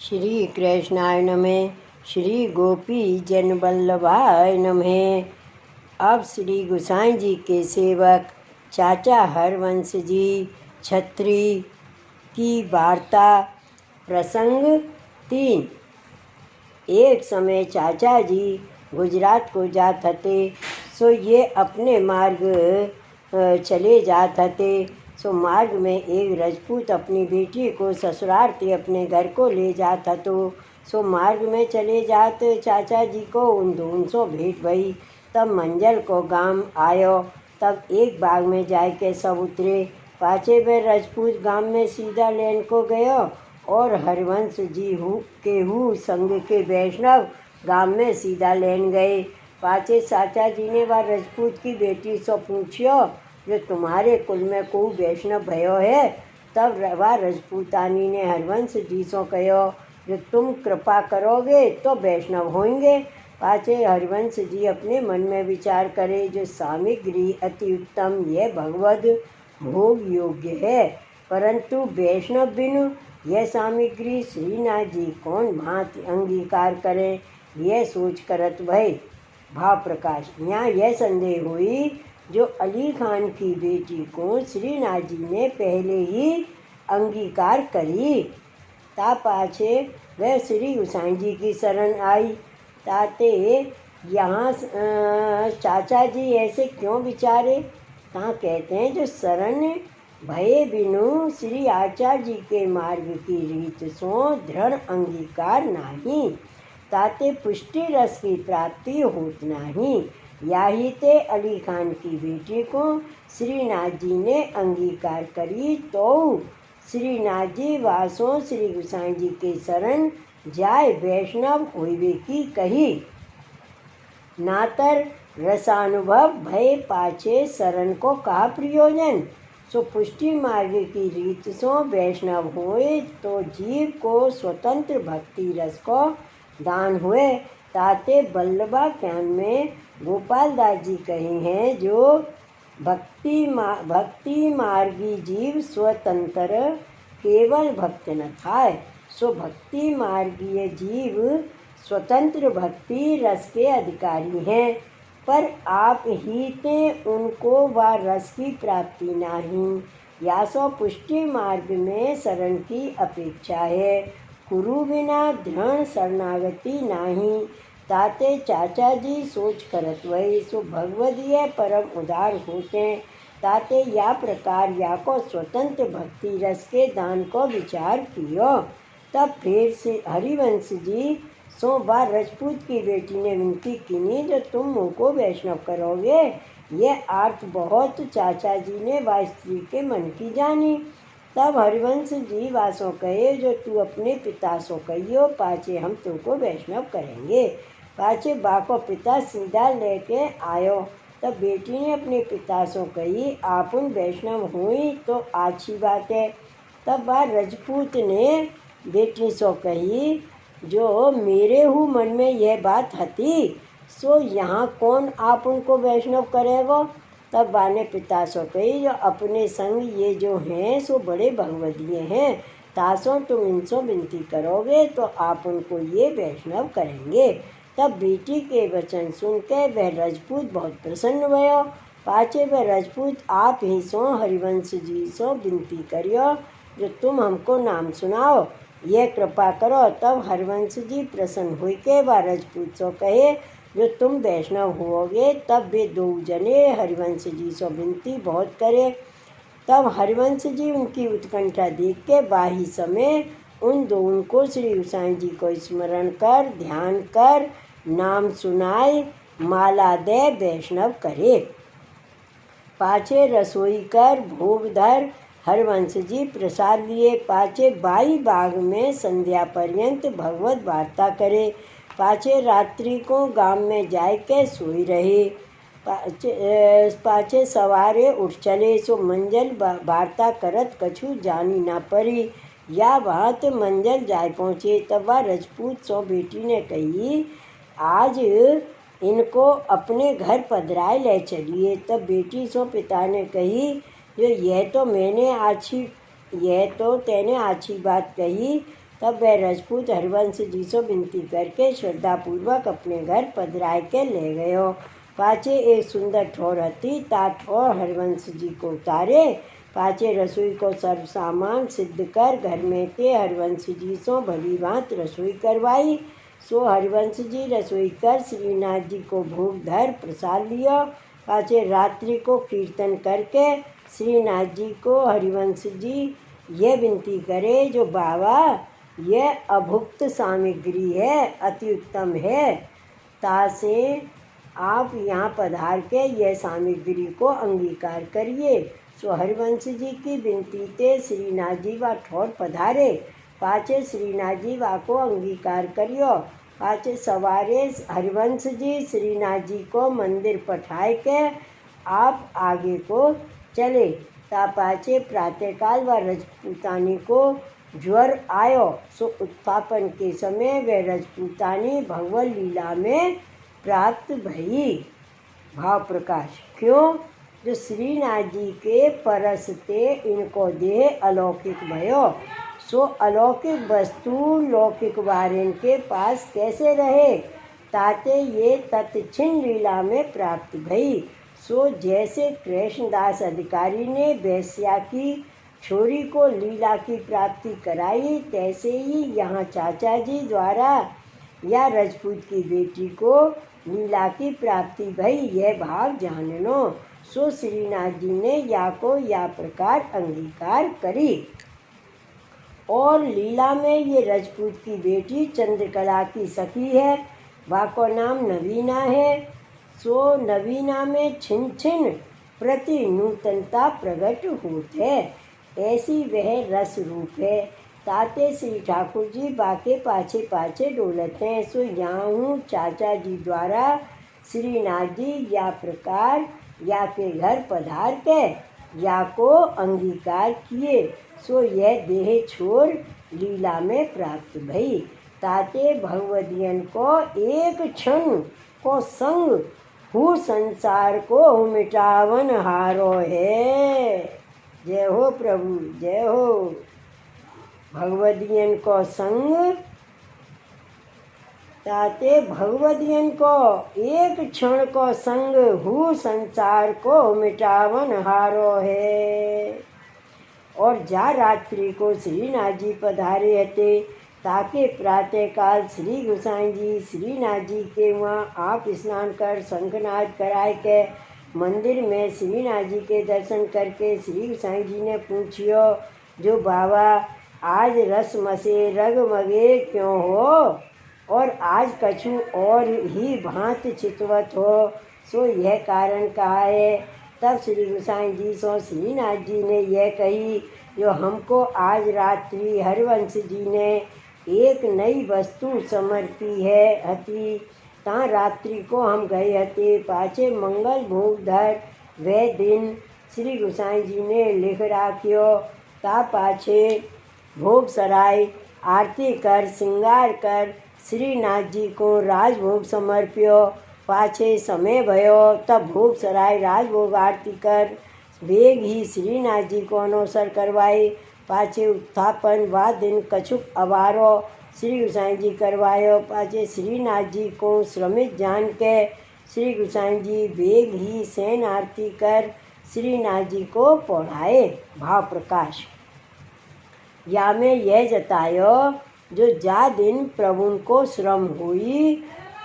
श्री कृष्णाय नमः। श्री गोपी जन वल्लभाय नमः। अब श्री गोसाई जी के सेवक चाचा हरवंश जी छत्री की वार्ता। प्रसंग 3। एक समय चाचा जी गुजरात को जात हते, सो ये अपने मार्ग चले जात हते। सो मार्ग में एक राजपूत अपनी बेटी को ससुराल ते अपने घर को ले जात हतो। सो मार्ग में चले जात चाचा जी को उन दोनों सो भेंट भई। तब मंझल को गांव आयो। तब एक बाग में जाए के सब उतरे। पाछे वे राजपूत गांव में सीधा लेन को गयो और हरवंश जी केहू संग के वैष्णव गांव में सीधा लेन गए। पाछे चाचा जी ने वह राजपूत की बेटी से पूछियो, जो तुम्हारे कुल में को वैष्णव भयो है? तब वह राजपूतानी ने हरवंश जी से कहो, जो तुम कृपा करोगे तो वैष्णव होंगे। पाछे हरवंश जी अपने मन में विचार करे, जो सामग्री अति उत्तम यह भगवद भोग योग्य है, परंतु वैष्णव बिनु यह सामग्री श्रीनाथ जी कौन भांति अंगीकार करे। यह सोच करत भय भाव प्रकाश। यहाँ यह संदेह हुई, जो अली खान की बेटी को श्रीनाथ जी ने पहले ही अंगीकार करी। ता पाछे वह श्री गोसाई जी की शरण आई। ताते यहाँ चाचा जी ऐसे क्यों विचारे? ता कहते हैं, जो शरण भये बिनु श्री आचार्य जी के मार्ग की रीत सो दृढ़ अंगीकार नहीं, ताते पुष्टि रस की प्राप्ति होत नहीं। याही ते अली खान की बेटी को श्रीनाथ जी ने अंगीकार करी, तो श्रीनाथ जी वासो श्री गोसाई जी के शरण जाय वैष्णव होइबे की कही। नातर रसानुभव भय पाछे शरण को कहा प्रयोजन। सो पुष्टि मार्ग की रीत सो वैष्णव होए तो जीव को स्वतंत्र भक्ति रस को दान हुए। ताते वल्लभाख्यान में गोपाल दास जी कहे हैं, जो भक्ति मार्गी जीव स्वतंत्र केवल भक्त न थाय। सो भक्ति मार्गीय जीव स्वतंत्र भक्ति रस के अधिकारी हैं, पर आप ही ते उनको वह रस की प्राप्ति नहीं। या सो पुष्टि मार्ग में शरण की अपेक्षा है, गुरु बिना दृढ़ शरणागति नहीं। ताते चाचा जी सोच करत वही, सो भगवदीय परम उदार होते। ताते या प्रकार या को स्वतंत्र भक्ति रस के दान को विचार कियो। तब फिर से हरिवंश जी सो बार राजपूत की बेटी ने विनती की, जो तुम मुझको वैष्णव करोगे। यह अर्थ बहुत चाचा जी ने वह स्त्री के मन की जानी। तब हरिवंश जी वासो कहे, जो तू अपने पिता सो कहियो, पाछे हम तुमको वैष्णव करेंगे। पाछे बाको पिता सीधा लेके आयो। तब बेटी ने अपने पिता सो कही, आपुन वैष्णव हुई तो अच्छी बात है। तब वह राजपूत ने बेटी सो कही, जो मेरे हूँ मन में यह बात हती, सो यहाँ कौन आप उनको वैष्णव करेगो। तब बाने पिता सो कही, जो अपने संग ये जो हैं सो बड़े भगवदीय हैं, तासो तुम इनसो विनती करोगे तो आप उनको ये वैष्णव करेंगे। तब बेटी के वचन सुन के वह राजपूत बहुत प्रसन्न भयो। पाछे वह राजपूत आप ही सो हरिवंश जी सो विनती करियो, जो तुम हमको नाम सुनाओ, ये कृपा करो। तब हरिवंश जी प्रसन्न हुई के वह राजपूत सो कहे, जो तुम वैष्णव होगे। तब वे दो जने हरिवंश जी सो विनती बहुत करे। तब हरिवंश जी उनकी उत्कंठा देख के बाही समय उन दोनों को श्री गोसाई जी को स्मरण कर ध्यान कर नाम सुनाए, माला दे वैष्णव करे। पाछे रसोई कर भोग धर हरवंश जी प्रसाद लिए। पाछे बाई बाग में संध्या पर्यंत भगवत वार्ता करे। पाछे रात्रि को गांव में जाय के सोई रहे। पाछे सवारे उठ चले। सो मंजल वार्ता करत कछु जानी ना परी। या बात मंजल जाय पहुँचे। तब वह राजपूत सो बेटी ने कही, आज इनको अपने घर पधराए ले चलिए। तब बेटी सो पिता ने कही, जो यह तो तैने अच्छी बात कही, तब वह राजपूत हरिवंश जी से विनती करके श्रद्धापूर्वक अपने घर पधराए के ले गयो। पाछे एक सुंदर ठोर हती, ता ठोर हरिवंश जी को उतारे। पाछे रसोई को सर्व सामान सिद्ध कर घर में ते हरिवंश जी सो भली भांत रसोई करवाई। सो हरिवंश जी रसोई कर श्रीनाथ जी को भोग धर प्रसाद लियो। पाछे रात्रि को कीर्तन करके श्रीनाथ जी को हरिवंश जी ये विनती करे, जो बाबा यह अभुक्त सामग्री है, अति उत्तम है, तासे आप यहाँ पधार के यह सामग्री को अंगीकार करिए। सो हरिवंश जी की विनती ते श्रीनाथ जी वा ठोर पधारे। पाछे श्रीनाथ जी वा को अंगीकार करियो। पाछे सवारे हरिवंश जी श्रीनाथ जी को मंदिर पठाए के आप आगे को चले। ता पाछे प्रातःकाल व रजपूतानी को ज्वर आयो। सो उत्थापन के समय वे रजपूतानी भगवत लीला में प्राप्त भई। भाव प्रकाश। क्यों? जो श्रीनाथ जी के परसते इनको देह अलौकिक भयो। सो अलौकिक वस्तु लौकिक वारेन के पास कैसे रहे, ताते ये तत्क्षण लीला में प्राप्त भई। सो जैसे कृष्णदास अधिकारी ने वैश्या की छोरी को लीला की प्राप्ति कराई, तैसे ही यहाँ चाचा जी द्वारा या राजपूत की बेटी को लीला की प्राप्ति भई, यह भाव जाननो। सो श्रीनाथ जी ने या को या प्रकार अंगीकार करी। और लीला में ये राजपूत की बेटी चंद्रकला की सखी है, वा को नाम नवीना है। सो नवीना में छिन छिन प्रति नूतनता प्रकट होत है, ऐसी वह रस रूप है। ताते श्री ठाकुर जी बाके पाछे पाछे डोलते हैं। सो यहाँ हूँ चाचा जी द्वारा श्रीनाथ जी या प्रकार या के घर पधार के या को अंगीकार किए। सो यह देह छोड़ लीला में प्राप्त भई। ताते भगवदियन को एक क्षण को संग हु संसार को मिटावन हारो है। जय हो प्रभु, जय हो। भगवदियन को संग ताते भगवदियन को एक क्षण को संग हु संसार को मिटावन हारो है। और जा रात्रि को श्रीनाथ जी पधारे हते, ताके प्रातःकाल श्री गोसाई जी श्रीनाथ जी के वहाँ आप स्नान कर शंखनाद कराए के मंदिर में श्रीनाथ जी के दर्शन करके श्री गोसाई जी ने पूछियो, जो बाबा आज रस मसे रग मगे क्यों हो, और आज कछु और ही भांत चितवत हो, सो यह कारण कहा है। तब श्री गोसाई जी सो श्रीनाथ जी ने यह कही, जो हमको आज रात्रि हरिवंश जी ने एक नई वस्तु समर्पी है हती, ता रात्रि को हम गए हते। पाछे मंगल भोग धर वह दिन श्री गोसाई जी ने लिख राख्यो। ता पाछे भोग सराय आरती कर श्रृंगार कर श्रीनाथ जी को राजभोग समर्प्यो। पाछे समय भयो, तब भोग सराय राजभोग आरती कर वेग ही श्रीनाथ जी को अनोसर करवाई। पाछे उत्थापन वा दिन कछुक अवारो श्री गोसाई जी करवायो। पाछे श्रीनाथ जी को श्रमित जान के श्री गोसाई जी वेग ही सैन आरती कर श्रीनाथ जी को पढ़ाए। भाव प्रकाश। या में यह जतायो, जो जा दिन प्रभु को श्रम हुई,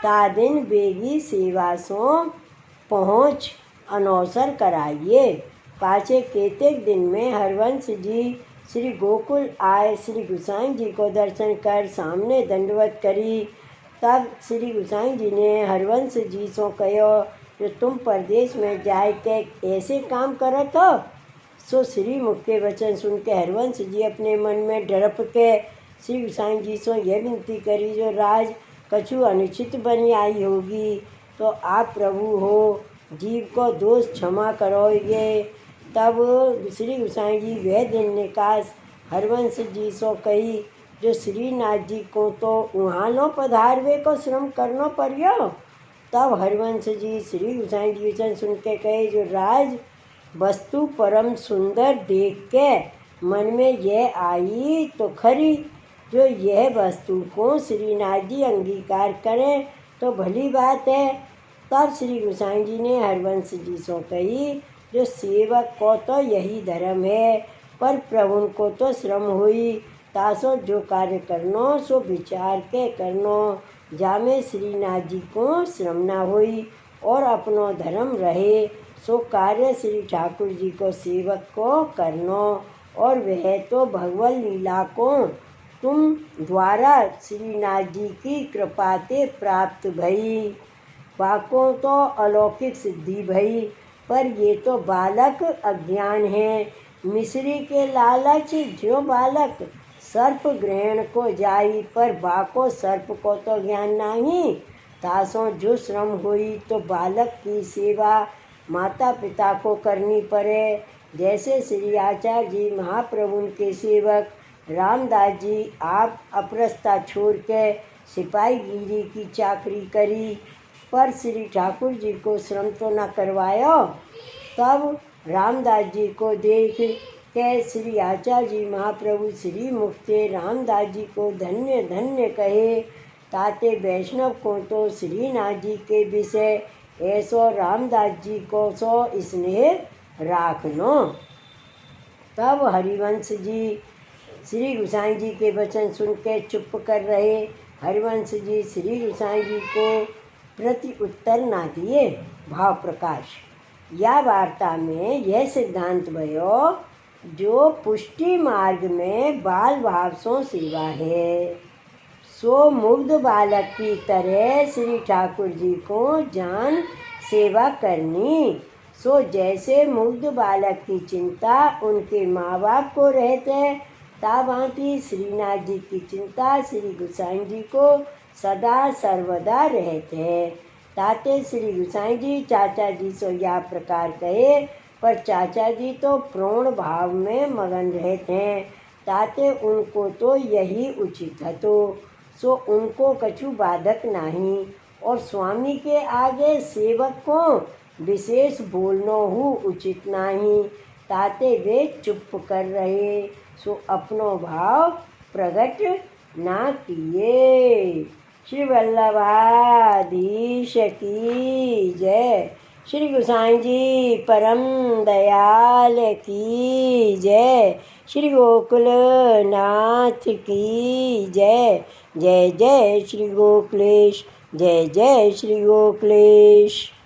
ता दिन बेगी सेवा सो पहुँच अनौसर कराइए। पाछे केतेक दिन में हरिवंश जी श्री गोकुल आए, श्री गोसाई जी को दर्शन कर सामने दंडवत करी। तब श्री गोसाई जी ने हरिवंश जी सो कहो, जो तुम परदेश में जाए के ऐसे काम करत हो। सो श्री मुख के वचन सुन के हरिवंश जी अपने मन में डरप के श्री गोसाई जी सो यह विनती करी, जो राज कछु अनुचित बनी आई होगी तो आप प्रभु हो, जीव को दोष क्षमा करोगे। तब श्री गोसाई जी वह दिन निकास हरिवंश जी सो कही, जो श्रीनाथ जी को तो वहाँ नो पधारवे को श्रम करनो पड़ियो। तब हरिवंश जी श्री गोसाई जी वचन सुन के कहे, जो राज वस्तु परम सुंदर देख के मन में यह आई तो खरी, जो यह वस्तु को श्रीनाथ जी अंगीकार करें तो भली बात है। तब श्री गोसाई जी ने हरवंश जी सो कही, जो सेवक को तो यही धर्म है, पर प्रभु को तो श्रम हुई। तासो जो कार्य करनो सो विचार के करनो, जामे श्रीनाथ जी को श्रम ना हुई और अपनो धर्म रहे। सो कार्य श्री ठाकुर जी को सेवक को करनो, और वह तो भगवत लीला को तुम द्वारा श्रीनाथ जी की कृपा ते प्राप्त भई। वाको तो अलौकिक सिद्धि भई, पर ये तो बालक अज्ञान है। मिश्री के लालच जो बालक सर्प ग्रहण को जाई, पर बाको सर्प को तो ज्ञान नहीं। तासों जो श्रम हुई तो बालक की सेवा माता पिता को करनी पड़े। जैसे श्री आचार्य जी महाप्रभु के सेवक रामदास जी आप अपरस्ता छोड़ के सिपाहीगिरी की चाकरी करी, पर श्री ठाकुर जी को श्रम तो न करवायो। तब रामदास जी को देख के श्री आचार्य जी महाप्रभु श्री मुक्ते रामदास जी को धन्य धन्य कहे। ताते वैष्णव को तो श्रीनाथ जी के विषय ऐसो रामदास जी को सो स्नेह राखनो। तब हरिवंश जी श्री गोसाई जी के वचन सुन के चुप कर रहे। हरिवंश जी श्री गोसाई जी को प्रति उत्तर ना दिए। भाव प्रकाश या वार्ता में यह सिद्धांत भयो, जो पुष्टि मार्ग में बाल भाव सो सेवा है, सो मुग्ध बालक की तरह श्री ठाकुर जी को जान सेवा करनी। सो जैसे मुग्ध बालक की चिंता उनके माँ बाप को रहते, ताभांति श्रीनाथ जी की चिंता श्री गोसाई जी को सदा सर्वदा रहते हैं। ताते श्री गोसाई जी चाचा जी सो या प्रकार कहे, पर चाचा जी तो प्रोण भाव में मगन रहते हैं। ताते उनको तो यही उचित है, तो सो उनको कछु बाधक नहीं। और स्वामी के आगे सेवक को विशेष बोलनो हु उचित नहीं। ताते वे चुप कर रहे, सो अपनो भाव प्रकट ना किए। श्री वल्लभाधीश की जय। श्री गोसाई जी परम दयाल की जय। श्री गोकुल नाथ की जय। जय जय श्री गोकुलेश, जय जय श्री गोकुलेश।